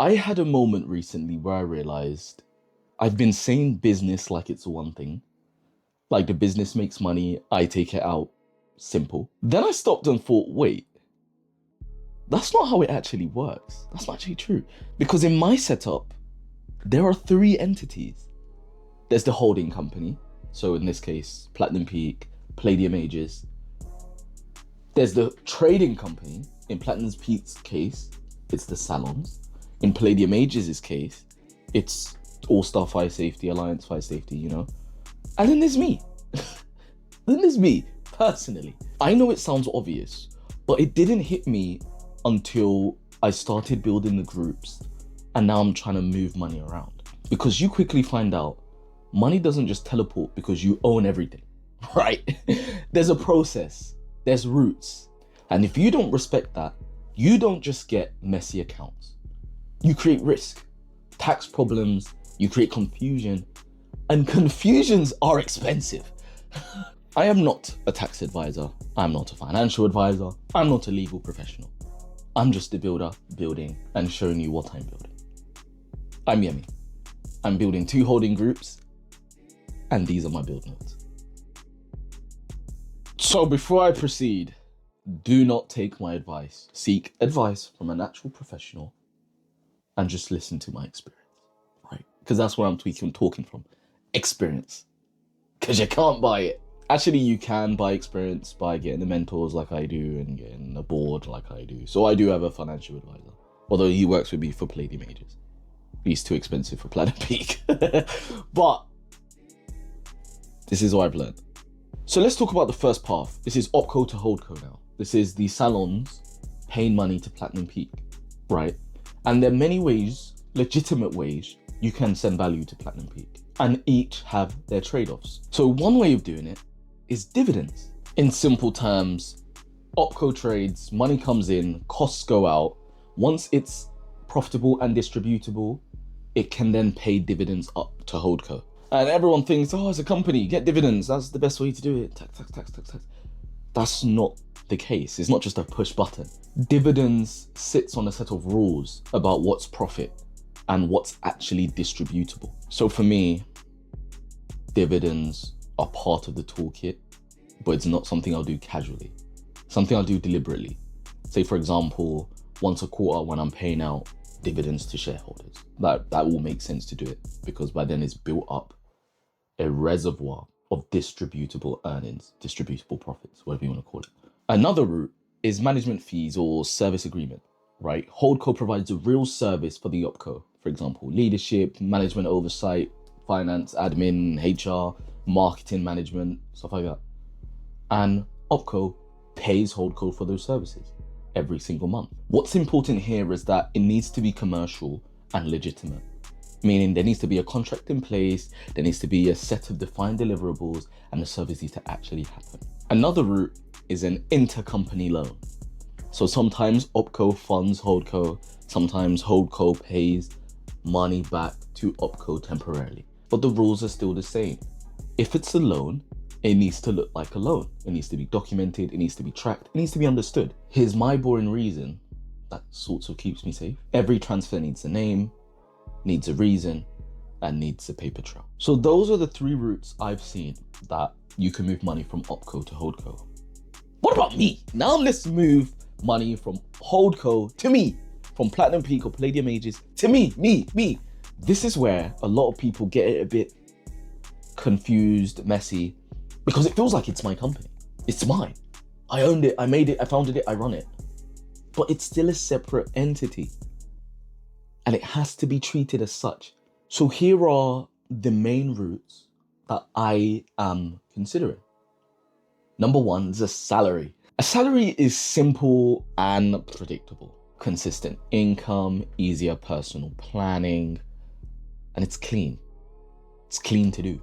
I had a moment recently where I realized I've been saying business like it's one thing. Like the business makes money, I take it out. Simple. Then I stopped and thought, wait, that's not how it actually works. That's not actually true. Because in my setup, there are three entities. There's the holding company. So in this case, Platinum Peak, Palladium Ages. There's the trading company. In Platinum Peak's case, it's the salons. In Palladium Ages' case, it's All Star Fire Safety, Alliance Fire Safety, you know? And then there's me. Then there's me, personally. I know it sounds obvious, but it didn't hit me until I started building the groups and now I'm trying to move money around. Because you quickly find out money doesn't just teleport because you own everything, right? There's a process, there's roots. And if you don't respect that, you don't just get messy accounts. You create risk, tax problems, you create confusion, and confusions are expensive. I am not a tax advisor. I'm not a financial advisor. I'm not a legal professional. I'm just a builder building and showing you what I'm building. I'm Yemi. I'm building 2 holding groups and these are my build notes. So before I proceed, do not take my advice. Seek advice from an actual professional and just listen to my experience, right? Because that's where I'm talking from. Experience. Because you can't buy it. Actually, you can buy experience by getting the mentors like I do and getting a board like I do. So I do have a financial advisor, although he works with me for Palladium Ages. He's too expensive for Platinum Peak. But this is what I've learned. So let's talk about the first path. This is OpCo to HoldCo now. This is the salons paying money to Platinum Peak, right? And there are many ways, legitimate ways, you can send value to Platinum Peak. And each have their trade-offs. So one way of doing it is dividends. In simple terms, OpCo trades, money comes in, costs go out. Once it's profitable and distributable, it can then pay dividends up to HoldCo. And everyone thinks, oh, as a company, get dividends. That's the best way to do it. Tax. That's not the case. It's not just a push button. Dividends sits on a set of rules about what's profit and what's actually distributable. So for me, dividends are part of the toolkit, but it's not something I'll do casually. Something I'll do deliberately. Say, for example, once a quarter when I'm paying out dividends to shareholders. That will make sense to do it because by then it's built up a reservoir of distributable earnings, distributable profits, whatever you want to call it. Another route is management fees or service agreement, right? HoldCo provides a real service for the OpCo. For example, leadership, management oversight, finance, admin, HR, marketing management, stuff like that. And OpCo pays HoldCo for those services every single month. What's important here is that it needs to be commercial and legitimate, meaning there needs to be a contract in place, there needs to be a set of defined deliverables, and the service needs to actually happen. Another route is an intercompany loan. So sometimes OpCo funds HoldCo, sometimes HoldCo pays money back to OpCo temporarily. But the rules are still the same. If it's a loan, it needs to look like a loan. It needs to be documented, it needs to be tracked, it needs to be understood. Here's my boring reason that sort of keeps me safe. Every transfer needs a name, needs a reason, and needs a paper trail. So those are the 3 routes I've seen that you can move money from OpCo to HoldCo. What about me? Now let's move money from HoldCo to me, from Platinum Peak or Palladium Ages to me. This is where a lot of people get it a bit confused, messy, because it feels like it's my company. It's mine. I owned it, I made it, I founded it, I run it. But it's still a separate entity. And it has to be treated as such. So here are the main routes that I am considering. Number 1 is a salary. A salary is simple and predictable. Consistent income, easier personal planning, and it's clean. It's clean to do.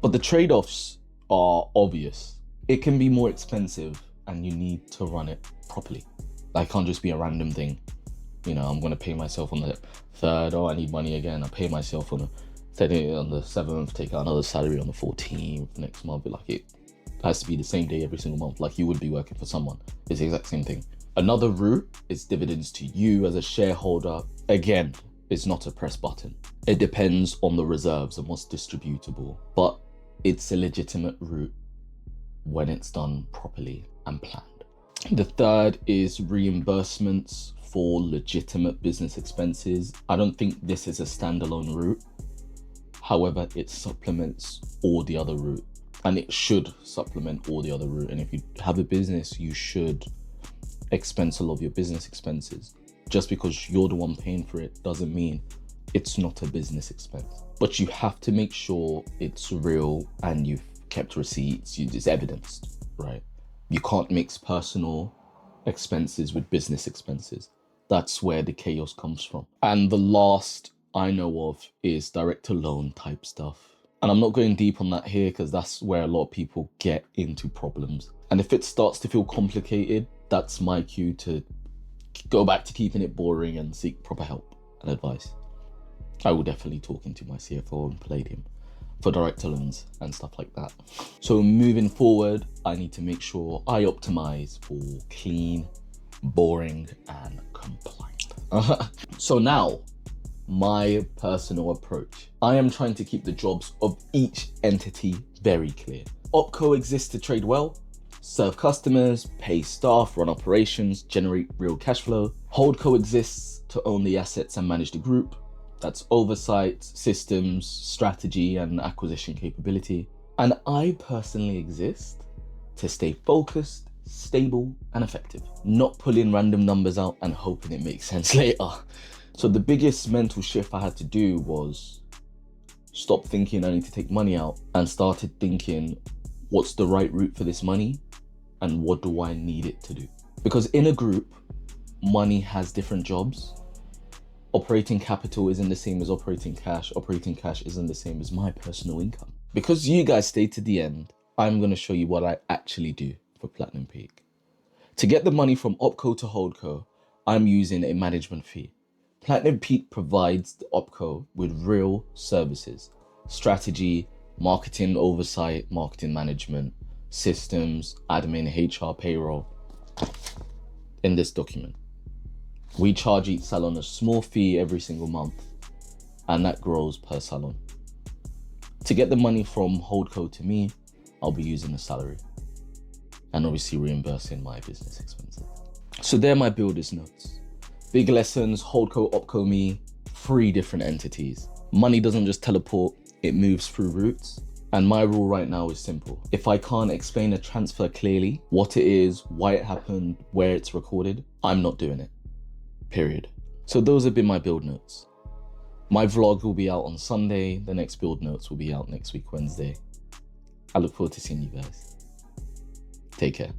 But the trade-offs are obvious. It can be more expensive and you need to run it properly. That can't just be a random thing. You know, I'm going to pay myself on the 3rd, oh, I need money again. I pay myself on the 7th, take out another salary on the 14th next month. Like it has to be the same day every single month, like you would be working for someone. It's the exact same thing. Another route is dividends to you as a shareholder. Again, It's not a press button. It depends on the reserves and what's distributable, but it's a legitimate route when it's done properly and planned. The third is reimbursements for legitimate business expenses. I don't think this is a standalone route. However, it supplements all the other route, and it should supplement all the other route. And if you have a business, you should expense a lot of your business expenses. Just because you're the one paying for it doesn't mean it's not a business expense. But you have to make sure it's real and you've kept receipts, it's evidenced, right? You can't mix personal expenses with business expenses. That's where the chaos comes from. And the last I know of is direct to loan type stuff. And I'm not going deep on that here because that's where a lot of people get into problems. And if it starts to feel complicated, that's my cue to go back to keeping it boring and seek proper help and advice. I will definitely talk into my CFO and Palladium for direct to loans and stuff like that. So moving forward, I need to make sure I optimize for clean, boring, and compliant. So now, my personal approach. I am trying to keep the jobs of each entity very clear. OpCo exists to trade well, serve customers, pay staff, run operations, generate real cash flow. HoldCo exists to own the assets and manage the group. That's oversight, systems, strategy, and acquisition capability. And I personally exist to stay focused, stable, and effective, not pulling random numbers out and hoping it makes sense later. So the biggest mental shift I had to do was stop thinking I need to take money out and started thinking, what's the right route for this money and what do I need it to do? Because in a group, money has different jobs. Operating capital isn't the same as operating cash. Operating cash isn't the same as my personal income. Because you guys stayed to the end, I'm going to show you what I actually do for Platinum Peak. To get the money from OpCo to HoldCo, I'm using a management fee. Platinum Peak provides the OpCo with real services, strategy, marketing oversight, marketing management, systems, admin, HR, payroll. In this document, we charge each salon a small fee every single month, and that grows per salon. To get the money from HoldCo to me, I'll be using a salary and obviously reimbursing my business expenses. So they're my builder's notes. Big lessons, HoldCo, OpCo Me, 3 different entities. Money doesn't just teleport, it moves through routes. And my rule right now is simple. If I can't explain a transfer clearly, what it is, why it happened, where it's recorded, I'm not doing it, period. So those have been my build notes. My vlog will be out on Sunday. The next build notes will be out next week, Wednesday. I look forward to seeing you guys. Take care.